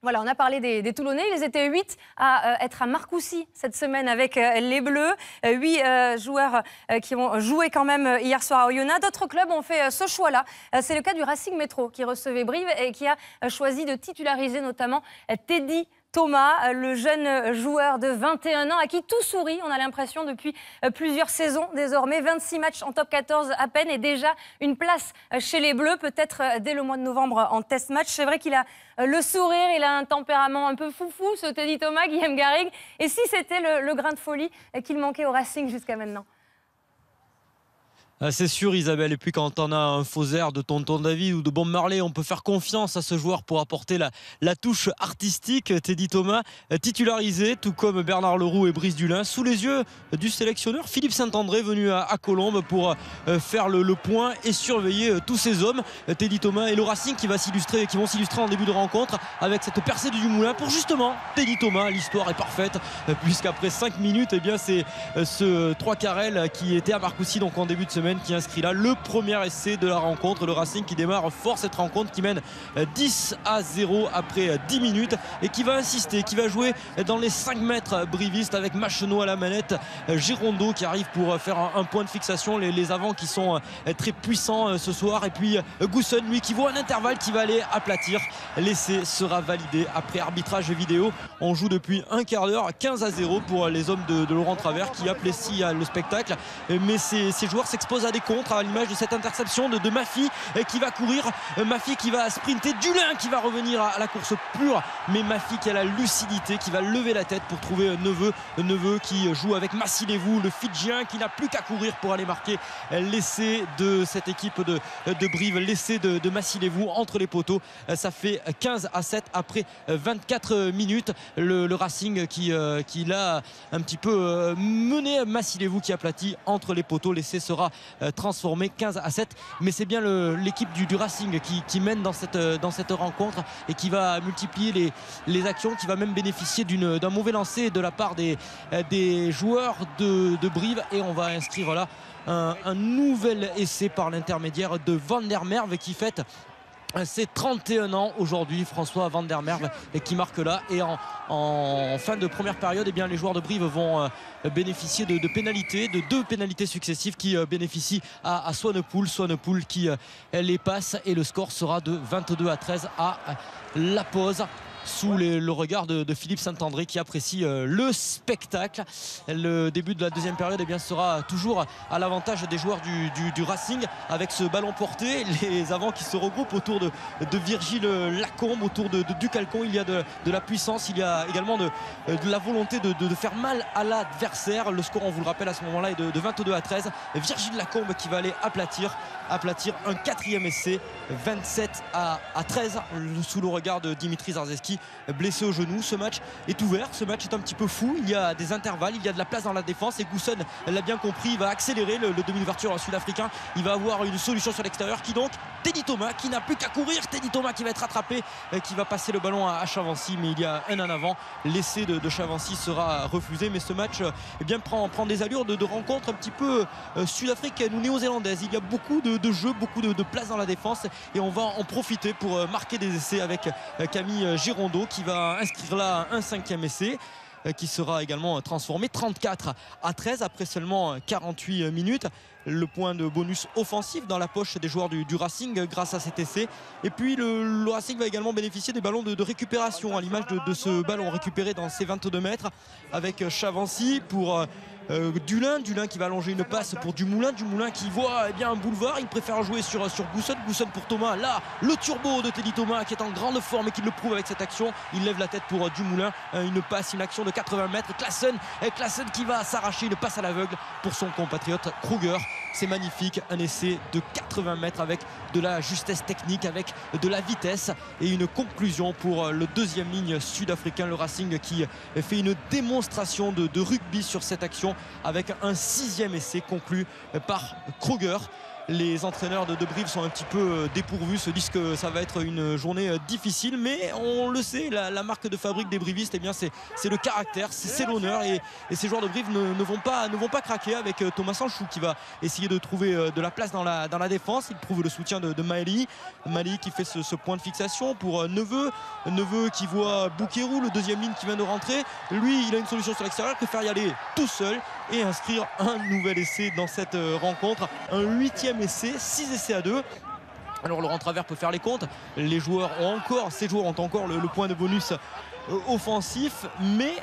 Voilà, on a parlé des Toulonnais. Ils étaient 8 à être à Marcoussis cette semaine avec les Bleus. 8 joueurs qui ont joué quand même hier soir à Oyonnax. D'autres clubs ont fait ce choix-là. C'est le cas du Racing Métro qui recevait Brive et qui a choisi de titulariser notamment Teddy Thomas, le jeune joueur de 21 ans à qui tout sourit, on a l'impression, depuis plusieurs saisons désormais. 26 matchs en top 14 à peine et déjà une place chez les Bleus, peut-être dès le mois de novembre en test match. C'est vrai qu'il a le sourire, il a un tempérament un peu foufou, ce Teddy Thomas, Guillaume Garrigue. Et si c'était le grain de folie qu'il manquait au Racing jusqu'à maintenant? C'est sûr, Isabelle. Et puis quand on a un Fauzer de Tonton David ou de Bob Marley, on peut faire confiance à ce joueur pour apporter la touche artistique. Teddy Thomas titularisé, tout comme Bernard Leroux et Brice Dulin, sous les yeux du sélectionneur Philippe Saint-André, venu à Colombes pour faire le point et surveiller tous ces hommes. Teddy Thomas et le Racing qui vont s'illustrer en début de rencontre avec cette percée du Moulin pour justement Teddy Thomas. L'histoire est parfaite puisqu'après 5 minutes, eh bien, c'est ce 3 Carrel qui était à Marcoussis donc en début de semaine qui inscrit là le premier essai de la rencontre. Le Racing qui démarre fort cette rencontre, qui mène 10-0 après 10 minutes et qui va insister, qui va jouer dans les 5 mètres brivistes avec Machenot à la manette, Girondeau qui arrive pour faire un point de fixation, les avants qui sont très puissants ce soir, et puis Goussen lui qui voit un intervalle qui va aller aplatir. L'essai sera validé après arbitrage vidéo. On joue depuis un quart d'heure, 15-0 pour les hommes de Laurent Travers qui apprécient le spectacle, mais ces joueurs s'exposent à des contres à l'image de cette interception de Mafi qui va courir, Mafi qui va sprinter, Dulin qui va revenir à la course pure, mais Mafi qui a la lucidité, qui va lever la tête pour trouver Neveu qui joue avec Massilevou, le Fidjien qui n'a plus qu'à courir pour aller marquer l'essai de cette équipe de Brive, l'essai de Massilevou entre les poteaux. Ça fait 15-7 après 24 minutes. Le Racing qui l'a un petit peu mené, Massilevou qui aplatit entre les poteaux. L'essai sera transformé 15-7, mais c'est bien l'équipe du Racing qui mène dans cette rencontre et qui va multiplier les actions, qui va même bénéficier d'un mauvais lancer de la part des joueurs de Brive, et on va inscrire là un nouvel essai par l'intermédiaire de Van der Merwe qui fête c'est 31 ans aujourd'hui, François Van der Merwe, qui marque là. Et en fin de première période, eh bien, les joueurs de Brive vont bénéficier de pénalités, de 2 pénalités successives qui bénéficient à Swanepoel qui les passe, et le score sera de 22-13 à la pause, sous le regard de Philippe Saint-André qui apprécie le spectacle. Le début de la deuxième période eh bien, sera toujours à l'avantage des joueurs du Racing, avec ce ballon porté, les avants qui se regroupent autour de Virgile Lacombe, autour de Ducalcon. Il y a de la puissance, il y a également de la volonté de faire mal à l'adversaire. Le score, on vous le rappelle, à ce moment-là est de 22-13. Virgile Lacombe qui va aller aplatir un 4e essai, 27-13, sous le regard de Dimitri Zarzeski, blessé au genou. Ce match est ouvert, ce match est un petit peu fou, il y a des intervalles, il y a de la place dans la défense, et Goussen l'a bien compris, il va accélérer le demi-ouverture sud-africain, il va avoir une solution sur l'extérieur qui donc Teddy Thomas qui n'a plus qu'à courir, Teddy Thomas qui va être rattrapé, qui va passer le ballon à Chavancy, mais il y a un en avant. L'essai de Chavancy sera refusé, mais ce match eh bien, prend des allures de rencontre un petit peu sud-africaine ou néo-zélandaise. Il y a beaucoup de jeux, beaucoup de place dans la défense, et on va en profiter pour marquer des essais avec Camille Girondeau qui va inscrire là un 5e essai qui sera également transformé 34-13 après seulement 48 minutes. Le point de bonus offensif dans la poche des joueurs du Racing grâce à cet essai. Et puis le Racing va également bénéficier des ballons de récupération, à l'image de ce ballon récupéré dans ses 22 mètres avec Chavancy pour Dulin qui va allonger une passe pour Dumoulin qui voit eh bien, un boulevard, il préfère jouer sur Goussen pour Thomas. Là le turbo de Teddy Thomas qui est en grande forme et qui le prouve avec cette action. Il lève la tête pour Dumoulin, une action de 80 mètres. Klaassen qui va s'arracher une passe à l'aveugle pour son compatriote Kruger. C'est magnifique, un essai de 80 mètres avec de la justesse technique, avec de la vitesse, et une conclusion pour le 2e ligne sud-africain. Le Racing qui fait une démonstration de rugby sur cette action avec un 6e essai conclu par Kruger. les entraîneurs de Brive sont un petit peu dépourvus, se disent que ça va être une journée difficile, mais on le sait, la marque de fabrique des brivistes, eh bien c'est le caractère, c'est l'honneur, et ces joueurs de Brive ne vont pas craquer avec Thomas Sanchou qui va essayer de trouver de la place dans la défense. Il prouve le soutien de Maëli qui fait ce point de fixation pour Neveu qui voit Bouquerou, le deuxième ligne qui vient de rentrer. Lui, il a une solution sur l'extérieur, préfère y aller tout seul et inscrire un nouvel essai dans cette rencontre, un 8e essai, 6 essais à 2. Alors Laurent Travers peut faire les comptes, ces joueurs ont encore le point de bonus offensif, mais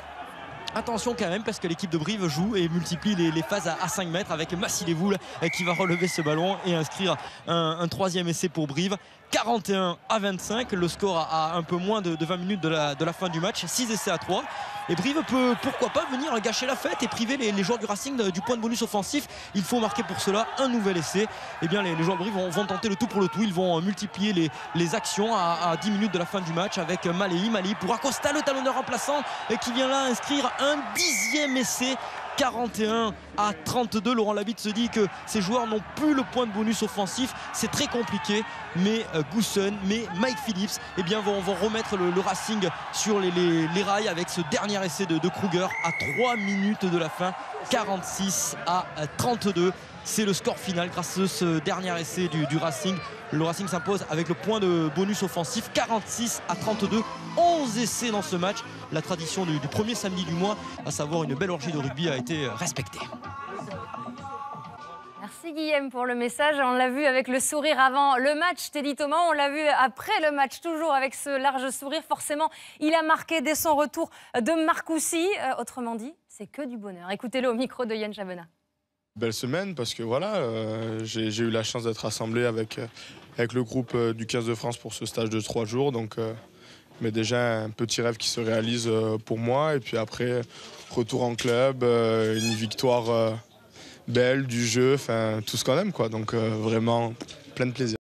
attention quand même, parce que l'équipe de Brive joue et multiplie les phases à 5 mètres avec Massilevoul qui va relever ce ballon et inscrire un 3e essai pour Brive. 41-25, le score à un peu moins de 20 minutes de la fin du match, 6 essais à 3. Et Brive peut pourquoi pas venir gâcher la fête et priver les joueurs du Racing du point de bonus offensif. Il faut marquer pour cela un nouvel essai. Et bien les joueurs de Brive vont tenter le tout pour le tout. Ils vont multiplier les actions à 10 minutes de la fin du match avec Maléi pour Acosta, le talonneur remplaçant, qui vient là inscrire un 10e essai. 41-32. Laurent Labitte se dit que ces joueurs n'ont plus le point de bonus offensif, c'est très compliqué, mais Goussen, mais Mike Phillips vont remettre le Racing sur les rails avec ce dernier essai de Kruger à 3 minutes de la fin. 46-32, c'est le score final grâce à ce dernier essai du Racing. Le Racing s'impose avec le point de bonus offensif, 46-32, 11 essais dans ce match. La tradition du premier samedi du mois, à savoir une belle orgie de rugby, a été respectée. Merci Guillaume pour le message. On l'a vu avec le sourire avant le match, Teddy Thomas. On l'a vu après le match, toujours avec ce large sourire. Forcément, il a marqué dès son retour de Marcoussis. Autrement dit, c'est que du bonheur. Écoutez-le au micro de Yann Chavenat. Belle semaine parce que voilà, j'ai eu la chance d'être rassemblé avec le groupe du 15 de France pour ce stage de 3 jours. Donc, mais déjà un petit rêve qui se réalise pour moi. Et puis après, retour en club, une victoire belle, du jeu, tout ce qu'on aime, quoi. Donc vraiment plein de plaisir.